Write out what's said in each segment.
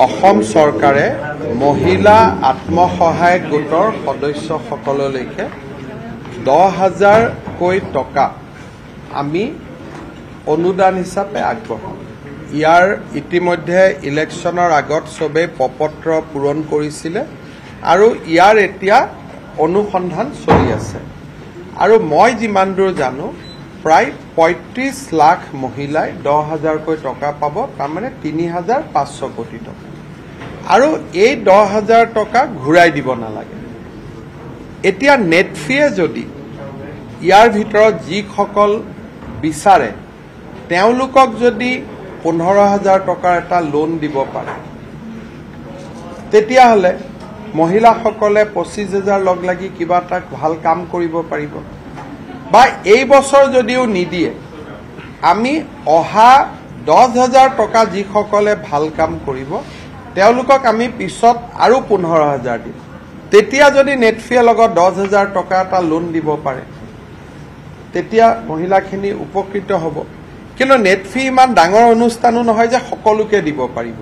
অসম চৰকাৰে মহিলা আত্মসহায়ক গোটৰ সদস্যসকললৈকে 10,000কৈ টকা আমি অনুদান হিচাপে আগবঢ়াম। ইয়াৰ ইতিমধ্যে ইলেকশ্যনৰ আগত সবে প্ৰপত্ৰ পূৰণ কৰিছিলে আৰু ইয়াৰ এতিয়া অনুসন্ধান চলি আছে। আৰু মই যিমান দূৰ জানো প্ৰায় 35 লাখ মহিলাই 10,000কৈ টকা পাব, তাৰমানে 3,500 কোটি টকা। আৰু এই 10,000 টকা ঘূৰাই দিব নালাগে। এতিয়া নেটফিয়ে যদি ইয়াৰ ভিতৰত যিসকল বিচাৰে তেওঁলোকক যদি 15,000 টকাৰ এটা লোন দিব পাৰে, তেতিয়াহ'লে মহিলাসকলে 25,000 লগ লাগি কিবা এটা ভাল কাম কৰিব পাৰিব। বা এই বছৰ যদিও নিদিয়ে, আমি অহা 10,000 টকা যিসকলে ভাল কাম কৰিব তেওঁলোকক আমি পিছত আৰু 15,000 দিম। তেতিয়া যদি নেটফিয়ে লগত 10,000 টকা এটা লোন দিব পাৰে, তেতিয়া মহিলাখিনি উপকৃত হ'ব। কিন্তু নেটফি ইমান ডাঙৰ অনুষ্ঠানো নহয় যে সকলোকে দিব পাৰিব।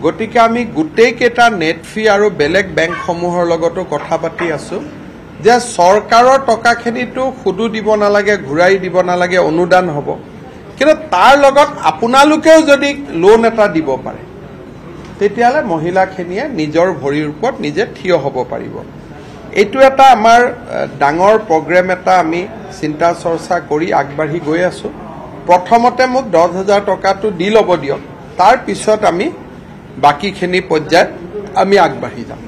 গতিকে আমি গোটেইকেইটা নেটফি আৰু বেলেগ বেংকসমূহৰ লগতো কথা পাতি আছো যে চৰকাৰৰ টকাখিনিতো সুদো দিব নালাগে, ঘূৰাই দিব নালাগে, অনুদান হ'ব। কিন্তু তাৰ লগত আপোনালোকেও যদি লোন এটা দিব পাৰে, তেতিয়াহ'লে মহিলাখিনিয়ে নিজৰ ভৰিৰ ওপৰত নিজে থিয় হ'ব পাৰিব। এইটো এটা আমাৰ ডাঙৰ প্ৰগ্ৰেম এটা আমি চিন্তা চৰ্চা কৰি আগবাঢ়ি গৈ আছো। প্ৰথমতে মোক 10,000 টকাটো দি ল'ব দিয়ক, তাৰ পিছত আমি বাকীখিনি পৰ্যায়ত আমি আগবাঢ়ি যাম।